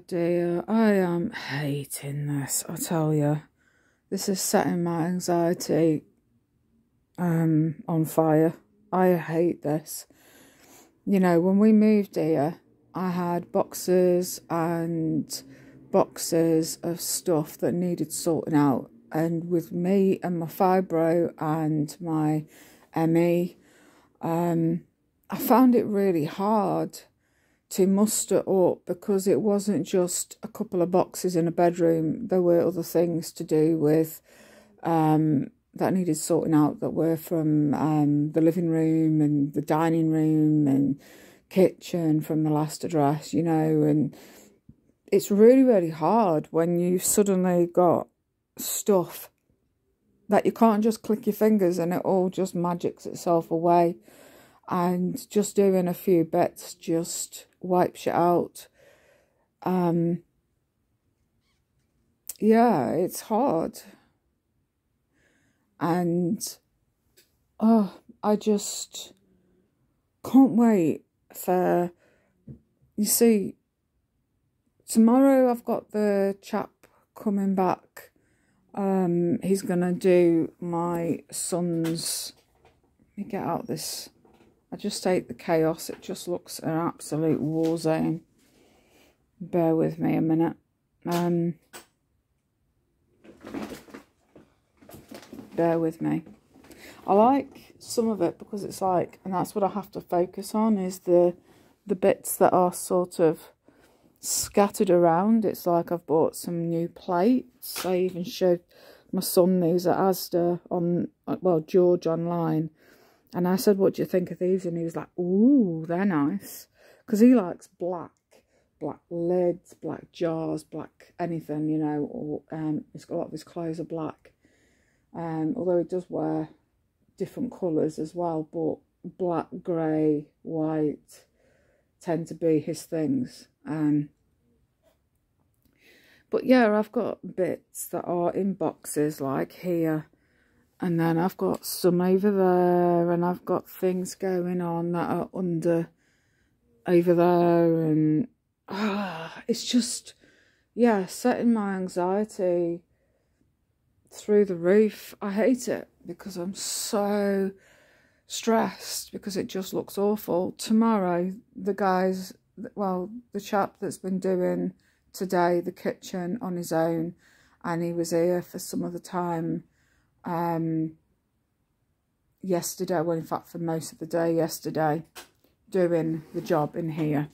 dear, I am hating this, I tell you. This is setting my anxiety on fire. I hate this. You know, when we moved here, I had boxes and boxes of stuff that needed sorting out. And with me and my fibro and my ME, I found it really hard to muster up, because it wasn't just a couple of boxes in a bedroom. There were other things to do with that needed sorting out, that were from the living room and the dining room and kitchen from the last address, you know. And it's really, really hard when you suddenly got stuff that you can't just click your fingers and it all just magics itself away. And just doing a few bits just wipes you out. Yeah, it's hard. And, I just can't wait for, you see, tomorrow I've got the chap coming back. He's going to do my son's, let me get out this. I just hate the chaos. It just looks an absolute war zone. Bear with me a minute. Bear with me. I like some of it because it's like, and that's what I have to focus on, is the bits that are sort of scattered around. It's like I've bought some new plates. I even showed my son these at Asda on, well, George online. And I said, what do you think of these? And he was like, ooh, they're nice. Because he likes black lids, black jars, black anything, you know. Or he's got a lot of his clothes are black. Although he does wear different colours as well. But black, grey, white tend to be his things. But yeah, I've got bits that are in boxes like here. And then I've got some over there, and I've got things going on that are under over there, and it's just, yeah, setting my anxiety through the roof. I hate it because I'm so stressed, because it just looks awful. Tomorrow, the guys, well, the chap that's been doing today the kitchen on his own, and he was here for some of the time yesterday, well, in fact for most of the day yesterday, doing the job in here,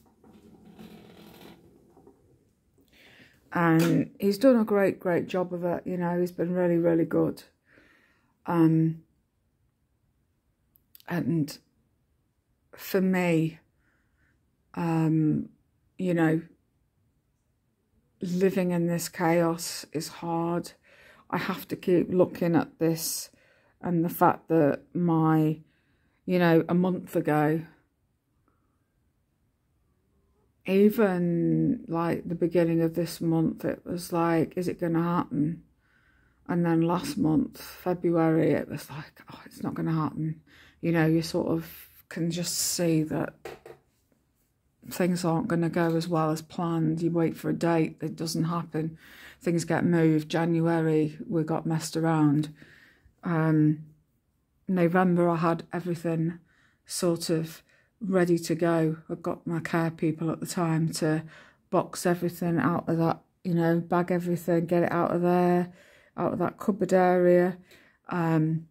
and he's done a great job of it. You know, he's been really, really good. And for me, you know, living in this chaos is hard. I have to keep looking at this, and the fact that you know, a month ago, even like the beginning of this month, it was like, is it going to happen? And then last month, February, it was like, oh, it's not going to happen. You know, you sort of can just see that things aren't going to go as well as planned. You wait for a date, it doesn't happen. Things get moved. January, we got messed around. November, I had everything sort of ready to go. I got my care people at the time to box everything out of that, you know, bag everything, get it out of there, out of that cupboard area. And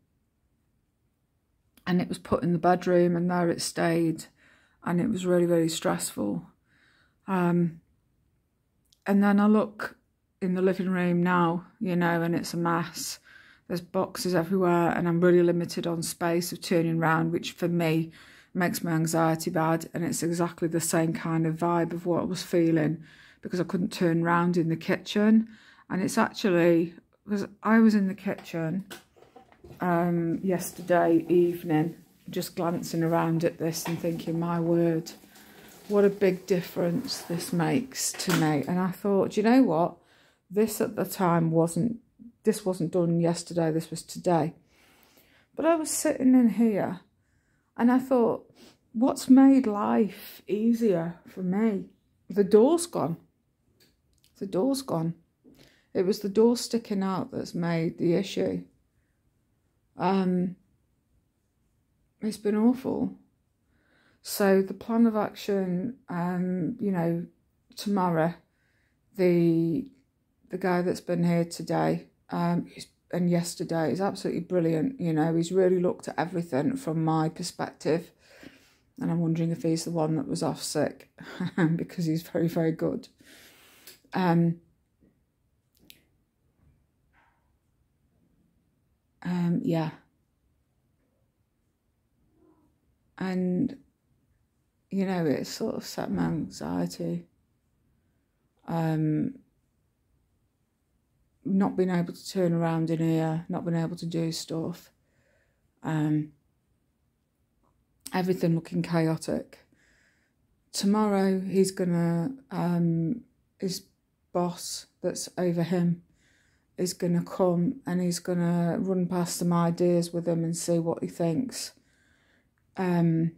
it was put in the bedroom, and there it stayed. And it was really, really stressful. And then I look in the living room now, you know, and it's a mess. There's boxes everywhere, and I'm really limited on space of turning around, which for me makes my anxiety bad. And it's exactly the same kind of vibe of what I was feeling, because I couldn't turn around in the kitchen. And it's actually, because I was in the kitchen yesterday evening, just glancing around at this and thinking, my word, what a big difference this makes to me. And I thought, do you know what? This at the time wasn't done yesterday, this was today. But I was sitting in here and I thought, what's made life easier for me? The door's gone. The door's gone. It was the door sticking out that's made the issue. It's been awful. So the plan of action, you know, tomorrow, the guy that's been here today and yesterday is absolutely brilliant. You know, he's really looked at everything from my perspective, and I'm wondering if he's the one that was off sick because he's very, very good. Yeah. And, you know, it sort of set my anxiety. Not being able to turn around in here, not being able to do stuff. Everything looking chaotic. Tomorrow he's gonna, his boss that's over him is gonna come and he's gonna run past some ideas with him and see what he thinks. Do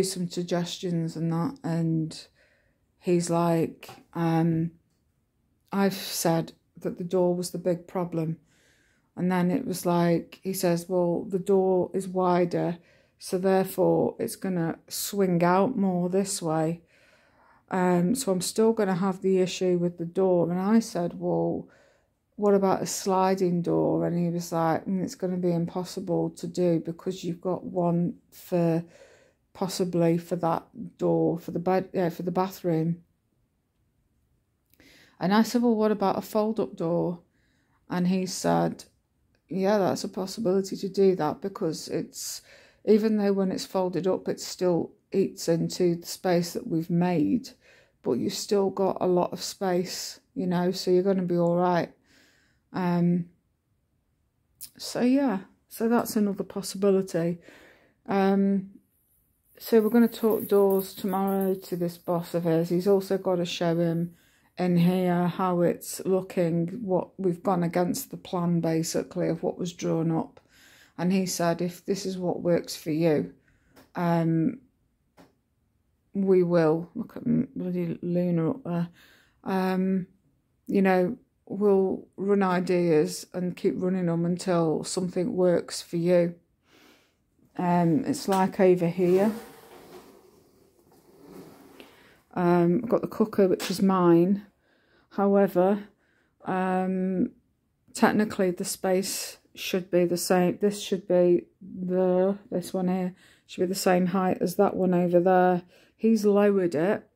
some suggestions and that, and he's like, I've said that the door was the big problem, and then it was like, he says, well, the door is wider, so therefore it's gonna swing out more this way, so I'm still gonna have the issue with the door. And I said, well, what about a sliding door? And he was like, it's going to be impossible to do because you've got one for possibly for that door for the bed, for the bathroom. And I said, well, what about a fold-up door? And he said, yeah, that's a possibility to do that, because it's, even though when it's folded up, it still eats into the space that we've made, but you've still got a lot of space, you know, so you're going to be all right. So yeah, so that's another possibility. So we're going to talk doors tomorrow to this boss of his. He's also got to show him in here how it's looking, what we've gone against the plan basically of what was drawn up. And he said, if this is what works for you, we will. Look at bloody Luna up there. You know, we'll run ideas and keep running them until something works for you. It's like over here. I've got the cooker, which is mine. However, technically the space should be the same. This should be this one here should be the same height as that one over there. He's lowered it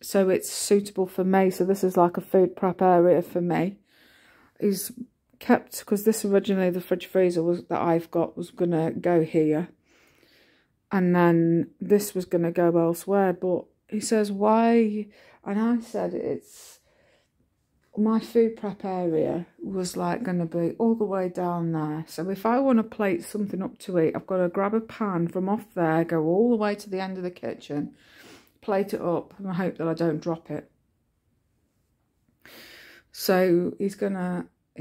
so it's suitable for me. So this is like a food prep area for me. He's kept, because this originally, the fridge freezer that I've got was going to go here. And then this was going to go elsewhere. But he says, why? And I said, it's, my food prep area was like going to be all the way down there. So if I want to plate something up to eat, I've got to grab a pan from off there, go all the way to the end of the kitchen, plate it up, and I hope that I don't drop it. So he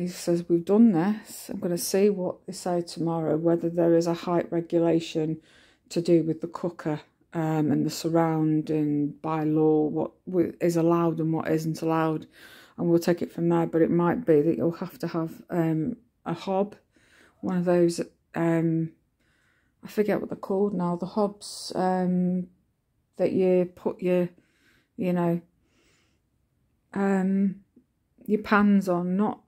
says, we've done this. I'm going to see what they say tomorrow, whether there is a height regulation to do with the cooker and the surrounding by law, what is allowed and what isn't allowed. And we'll take it from there. But it might be that you'll have to have a hob, one of those, I forget what they're called now, the hobs that you put your, you know, your pans on, not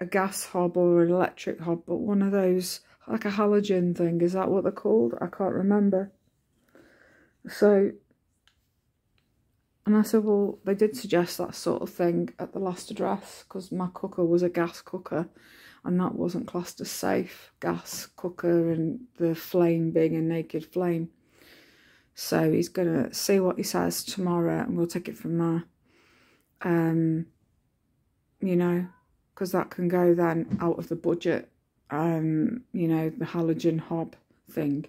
a gas hob or an electric hob, but one of those, like a halogen thing. Is that what they're called? I can't remember. So, and I said, well, they did suggest that sort of thing at the last address, because my cooker was a gas cooker and that wasn't classed as safe, gas cooker and the flame being a naked flame. So he's going to see what he says tomorrow and we'll take it from there. You know, because that can go then out of the budget, you know, the halogen hob thing.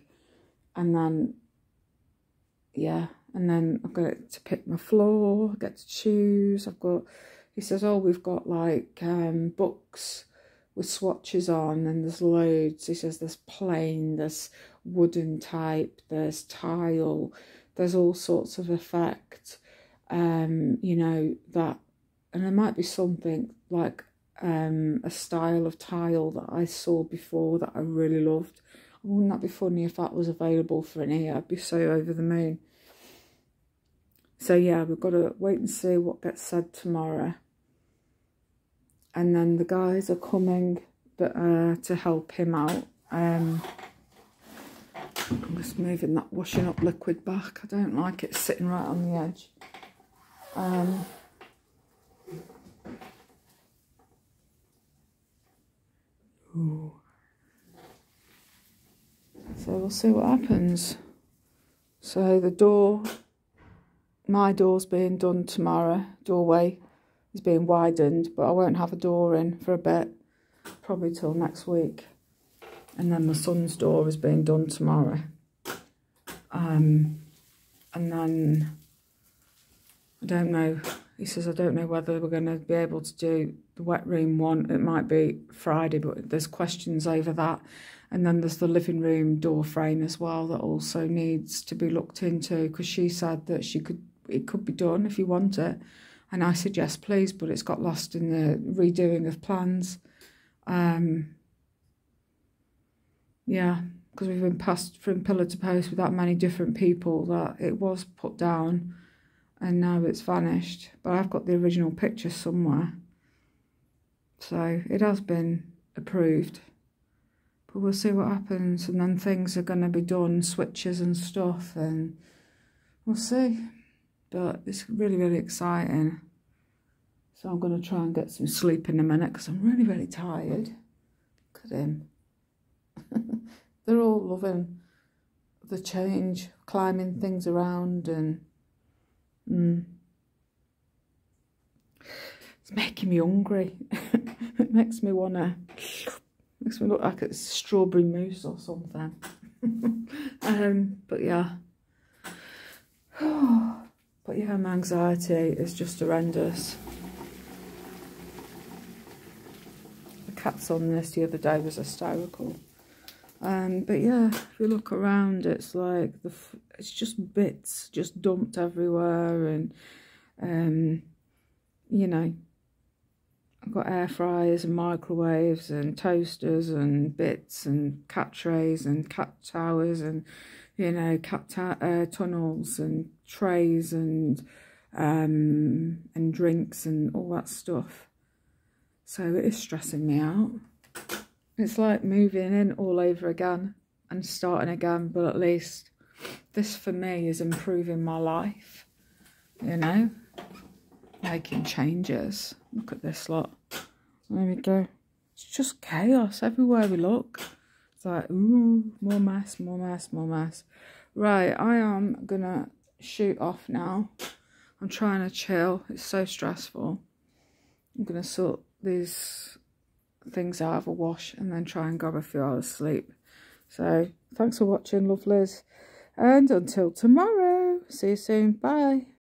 And then, yeah, and then I've got to pick my floor, I get to choose. He says, oh, we've got like books with swatches on, and there's loads. He says there's plain, there's wooden type, there's tile, there's all sorts of effect. you know, that, and there might be something like a style of tile that I saw before that I really loved. Wouldn't that be funny if that was available for an ear? I'd be so over the moon. So yeah, we've got to wait and see what gets said tomorrow. And then the guys are coming to help him out. I'm just moving that washing up liquid back. I don't like it sitting right on the edge. Ooh. So we'll see what happens. So the door, my door's being done tomorrow. Doorway is being widened, but I won't have a door in for a bit, probably till next week. And then my son's door is being done tomorrow. And then, I don't know, he says, I don't know whether we're going to be able to do the wet room one. It might be Friday, but there's questions over that. And then there's the living room door frame as well that also needs to be looked into, because she said that it could be done if you want it. And I said, yes, please, but it's got lost in the redoing of plans. Yeah, because we've been passed from pillar to post with that many different people that it was put down and now it's vanished. But I've got the original picture somewhere. So it has been approved. But we'll see what happens. And then things are going to be done, switches and stuff, and we'll see. But it's really, really exciting. So I'm going to try and get some sleep in a minute because I'm really, really tired. Look at him. They're all loving the change, climbing things around, and it's making me hungry. It makes me look like it's strawberry mousse or something. But yeah. But yeah, my anxiety is just horrendous. The cats on this the other day was hysterical. But yeah, if you look around, it's like it's just bits just dumped everywhere, and you know, I've got air fryers and microwaves and toasters and bits and cat trays and cat towers and, you know, cat tunnels and trays and drinks and all that stuff. So it is stressing me out. It's like moving in all over again and starting again, but at least this for me is improving my life, you know, making changes. Look at this lot. There we go. It's just chaos everywhere we look. It's like, ooh, more mess, more mess, more mess. Right, I am gonna shoot off now. I'm trying to chill. It's so stressful. I'm gonna sort these things out of a wash and then try and grab a few hours sleep. So thanks for watching, lovelies, and until tomorrow, see you soon. Bye.